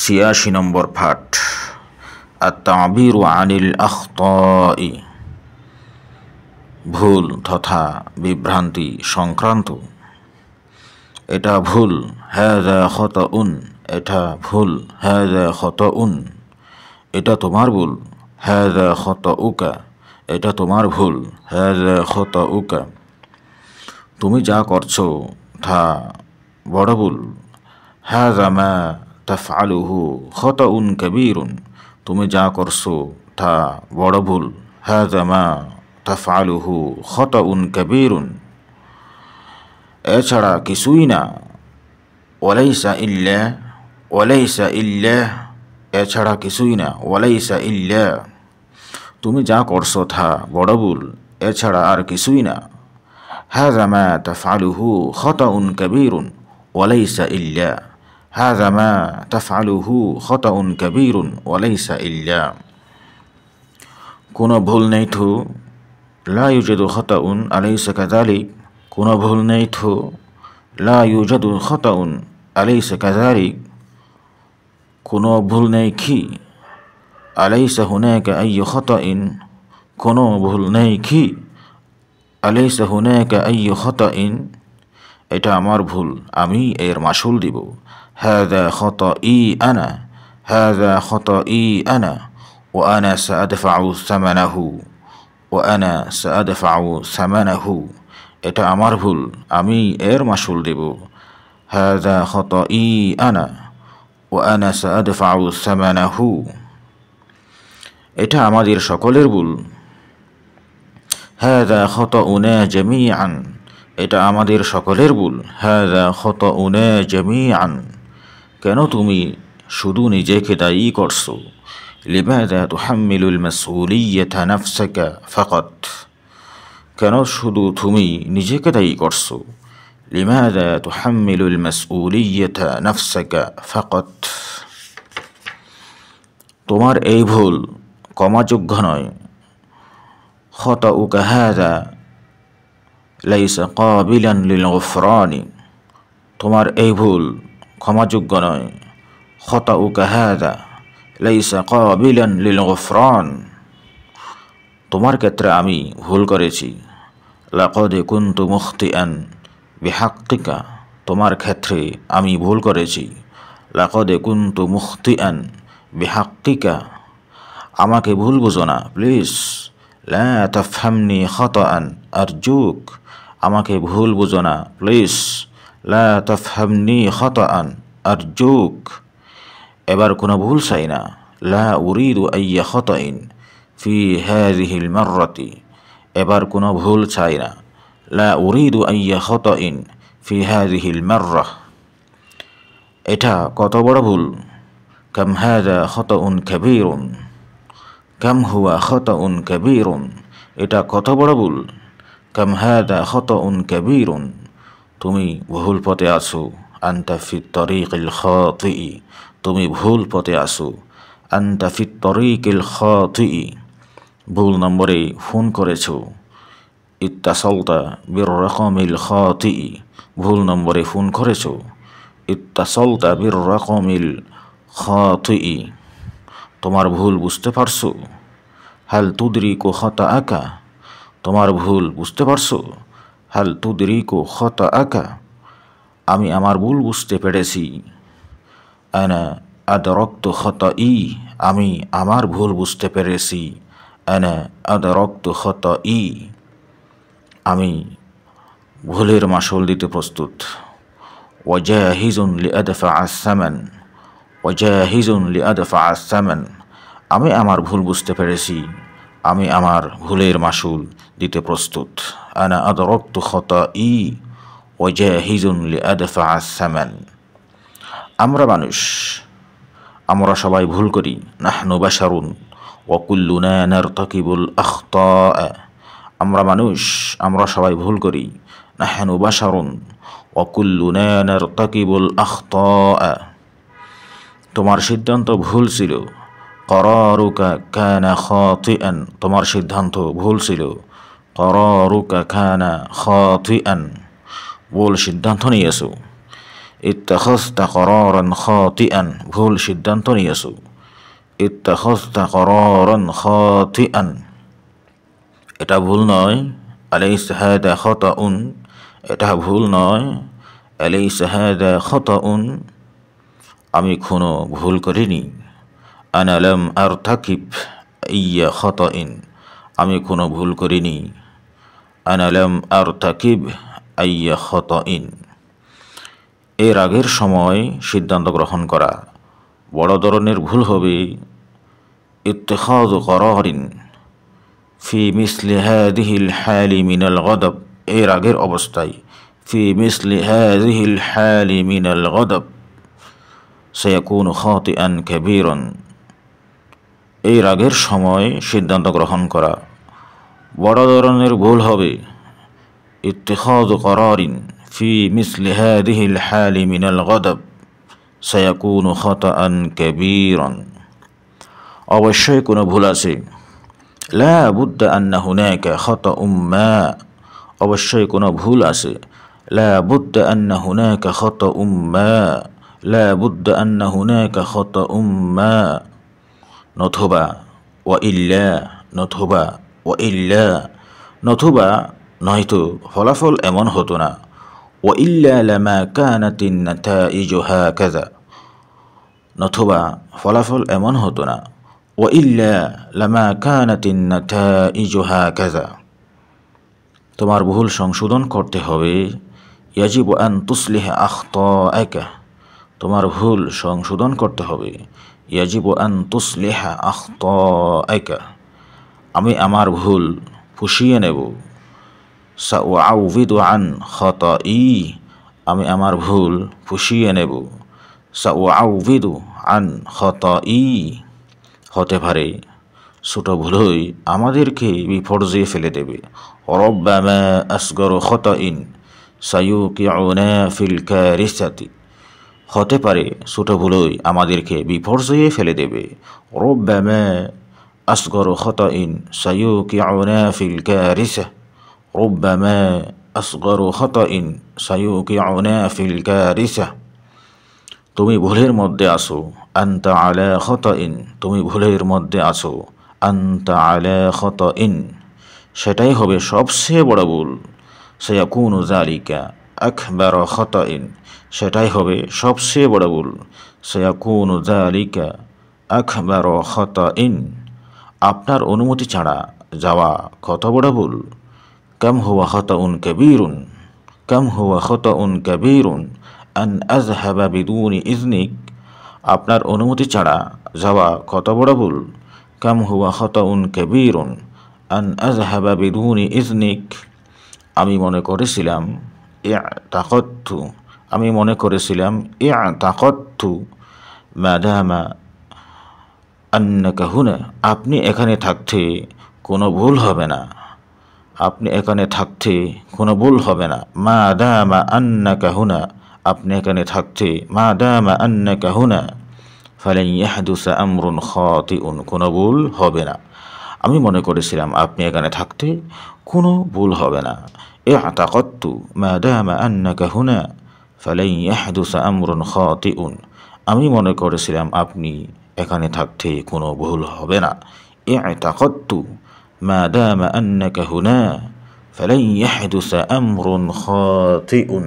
৮৬ নম্বর পাঠ আত-তা'বীরু আনিল আখতাই, ভুল তথা বিভ্রান্তি সংক্রান্ত। এটা ভুল, হাযা খাতাউন, এটা ভুল, হাযা খাতাউন। এটা তোমার ভুল, হাযা খাতাউকা, এটা তোমার ভুল, হাযা খাতাউকা। তুমি যা করছো তা বড় ভুল, হাযা মা তাফআলুহু খাতাউন কাবীরুন। তুমি যা করছো তা বড় ভুল, হাযা মা তাফআলুহু খাতাউন কাবীরুন। এছাড়া কিছুই না, ওয়ালাইসা ইল্লা, ওয়ালাইসা ইল্লা, এছাড়া কিছুই না, ওয়ালাইসা ইল্লা। তুমি যা করছো তা বড় ভুল, এছাড়া আর কিছুই না, হাযা মা তাফআলুহু খাতাউন কাবীরুন ওয়ালাইসা ইল্লা, হাযা মা তাফআলুহু খাতাউন কাবীরুন ওয়ালাইসা ইল্লা। কোনো ভুল নেই তো, লা ইউজাদু খাতাউন আলাইসা কাযালিক, কোনো ভুল নেই তো, লা ইউজাদু খাতাউন আলাইসা কাযালিক, কোনো ভুল নেই কি, আলাইসা হুনাকা আইয়ু খাতাইন, কোনো ভুল নেই কি, আলাইসা হুনাকা আইয়ু খাতাইন, এটা আমার ভুল, আমি এর মাসুল দিব, হাযা খাতাই আনা, হাযা খাতাই আনা, ওয়া আনা সাআদফাউ সামানাহু, ওয়া আনা সাআদফাউ সামানাহু, এটা আমার ভুল, আমি এর মাসুল দেব, হাযা খাতাই আনা, ওয়া আনা সাআদফাউ সামানাহু, এটা আমাদের সকলের ভুল, হাযা খাতাউনা জামিআন, এটা আমাদের সকলের ভুল, হাযা খাতাউনা জামিআন। কেন তুমি শুধু নিজেকে দায়ী করছো, লিমাযা তুহাম্মিলুল মাসউলিয়াতা নাফসাকা ফাকাত, কেন শুধু তুমি নিজেকে দায়ী করছো, লিমাযা তুহাম্মিলুল মাসউলিয়াতা নাফসাকা ফাকাত। তোমার এই ভুল ক্ষমাযোগ্য নয়, খাতাউকা হাযা লাইসা কাবিলান লিল গুফরানি, তোমার এই ভুল ক্ষমাযোগ্য নয়, খাতাউকা হাযা লাইসা কাবিলান লিল গুফরান, তোমার ক্ষেত্রে আমি ভুল করেছি, লাকাদ কুনতু মুখতিআন বিহাক্কিকা, তোমার ক্ষেত্রে আমি ভুল করেছি, লাকাদ কুনতু মুখতিআন বিহাক্কিকা, আমাকে ভুল বুঝো না প্লিজ, লা তাফহামনি খাতাআন আরজুক, আমাকে ভুল বুঝো না প্লিজ, লা তাফহামনি খাতাআন আরজুক। এবার কোনো ভুল চাই না, লা উরিদু আইয়া খাতাইন ফি হাযিহিল মাররাতি, এবার কোনো ভুল চাই না, লা উরিদু আইয়া খাতাইন ফি হাযিহিল মাররাহ, এটা কত বড় ভুল, কাম হাযা খাতাউন কাবীরুন, কাম হুয়া খাতাউন কাবীরুন, এটা কত বড় ভুল, কাম হাযা খাতাউন কাবীরুন, তুমি ভুল পথে আছো, আনতা ফিত তরিকিল খাতিই, তুমি ভুল পথে আছো, আনতা ফিত তরিকিল খাতিই, ভুল নম্বরে ফোন করেছো, ইত্তাসালতা বির রাকামিল খাতিই, ভুল নম্বরে ফোন করেছো, ইত্তাসালতা বির রাকামিল খাতিই, তোমার ভুল বুঝতে পারছো, হাল তুদরিকু খাতাআকা, তোমার ভুল বুঝতে পারছো, হাল তুদরিকু খাতাআকা, আমি আমার ভুল বুঝতে পেরেছি, আনা আদরাকতু খাতাই, আমি আমার ভুল বুঝতে পেরেছি, আনা আদরাকতু খাতাই, আমি ভুলের মাসুল দিতে প্রস্তুত, ওয়াজাহিজুন লিআদফাআ আস-সামান, ওয়াজাহিজুন লিআদফাআ আস-সামান, আমি আমার ভুল বুঝতে পেরেছি, আমি আমার ভুলের মাসুল দিতে প্রস্তুত, আনা আদরাকতু খাতাই ওয়াজাহিজুন লিআদফাআ আস-সামান। আমরা মানুষ, আমরা সবাই ভুল করি, নাহনু বাশারুন ওয়া কুল্লুনা নারতাকিবুল আখতা, আমরা মানুষ, আমরা সবাই ভুল করি, নাহনু বাশারুন ওয়া কুল্লুনা নারতাকিবুল আখতা, তোমার সিদ্ধান্ত ভুল ছিল, করারুকা কানা খাতিআন, তোমার সিদ্ধান্ত ভুল ছিল, করারুকা কানা খাতিআন, ভুল সিদ্ধান্ত নিয়েছো, ইত্তাখাযতা করারান খাতিআন, ভুল সিদ্ধান্ত নিয়েছো। ইত্তাখাযতা করারান খাতিআন, এটা ভুল নয়। আলাইসা হাযা খাতাউন, এটা ভুল নয়। আলাইসা হাযা খাতাউন, আমি কোনো ভুল করিনি। আনা লাম আরতাকিব আইয়া খাতাইন, আমি কোনো ভুল করিনি। আনা লাম আরতাকিব আইয়া খাতাইন। এর আগের সময় সিদ্ধান্ত গ্রহণ করা। বড় ধরনের ভুল হবে ইত্তিখাযু করারিন ফি মিসলি হাযিহিল হালি মিনাল গদব, এর আগের অবস্থায়। ফি মিসলি হাযিহিল হালি মিনাল গদব সায়াকুনু খাতিআন কাবীরান, এর আগের সময় সিদ্ধান্ত গ্রহণ করা। বড় ধরনের ভুল হবে ইত্তিখাযু করারিন ফি মিসলি হাযিহিল হালি মিনাল গদব সায়াকুনু খাতাআন কাবীরান, অবশ্যই কোনো ভুল আছে। লা বুদ্দা আন্না হুনাকা খাতাউম মা, অবশ্যই কোনো ভুল আছে। লা বুদ্দা আন্না হুনাকা খাতাউম মা, লা বুদ্দা আন্না হুনাকা খাতাউম মা, নতুবা ওয়া ইল্লা, নতুবা ওয়া ইল্লা, নতুবা নয়তো ফলাফল এমন হতো না। ওয়া ইল্লা লামা কানাতিন নাতাইজু হাকাযা, নতুবা ফলাফল এমন হতো না। ওয়া ইল্লা লামা কানাতিন নাতাইজু হাকাযা, তোমার ভুল সংশোধন করতে হবে। ইয়াজিবু আন তুসলিহা আখতাআকা, তোমার ভুল সংশোধন করতে হবে। ইয়াজিবু আন তুসলিহা আখতাআকা, আমি আমার ভুল পুষিয়ে নেব। সাউআউযিদু আন খাতাই, আমি আমার ভুল পুষিয়ে নেব। সাউআউযিদু আন খাতাই, হতে পারে ছোট ভুলই আমাদেরকে বিপর্যয়ে ফেলে দেবে। রব্বামা আসগরু খাতাইন সায়ুকিউনা ফিল কারিসাতি, হতে পারে ছোট ভুলই আমাদেরকে বিপর্যয়ে ফেলে দেবে। রব্বামা আসগরু খাতাইন সায়ুকিউনা ফিল কারিসা, রব্বামা আসগরু খাতাইন সায়ুকিউনা ফিল কারিসা, তুমি ভুলের মধ্যে আছো। আনতা আলা খাতাইন, তুমি ভুলের মধ্যে আছো। আনতা আলা খাতাইন, সেটাই হবে সবচেয়ে বড় ভুল। সায়াকুনু যালিকা আকবার খাতাইন, সেটাই হবে সবচেয়ে বড় ভুল। সায়াকুনু যালিকা আকবার খাতাইন, আপনার অনুমতি ছাড়া যাওয়া কত বড় ভুল। কাম হুয়া খাতাউন কাবীরুন, কাম হুয়া খাতাউন কাবীরুন আন আযহাবা বিদুনি ইযনিক, আপনার অনুমতি ছাড়া যাওয়া কত বড় ভুল। কাম হুয়া খাতাউন কাবীরুন আন আযহাবা বিদুনি ইযনিক, আমি মনে করেছিলাম। ইআতাকাদতু, আমি মনে করেছিলাম। ইআতাকাদতু মাদামা আন্নাকা হুনা, আপনি এখানে থাকতে কোনো ভুল হবে না। আপনি এখানে থাকতে কোনো ভুল হবে না। মাদামা আন্নাকা হুনা, আপনি এখানে থাকতে। মাদামা আন্নাকা হুনা ফালান ইয়াহদুসা আমরুন খাতিউন, কোনো ভুল হবে না। আমি মনে করেছিলাম আপনি এখানে থাকতে কোনো ভুল হবে না। ইআতাকাদতু মাদামা আন্নাকা হুনা ফালান ইয়াহদুসা আমরুন খাতিউন, আমি মনে করেছিলাম আপনি এখানে থাকতে কোনো ভুল হবে না। ইআতাকাদতু মাদামা আন্নাকা হুনা ফালান ইয়াহদুসা আমরুন খাতিউন।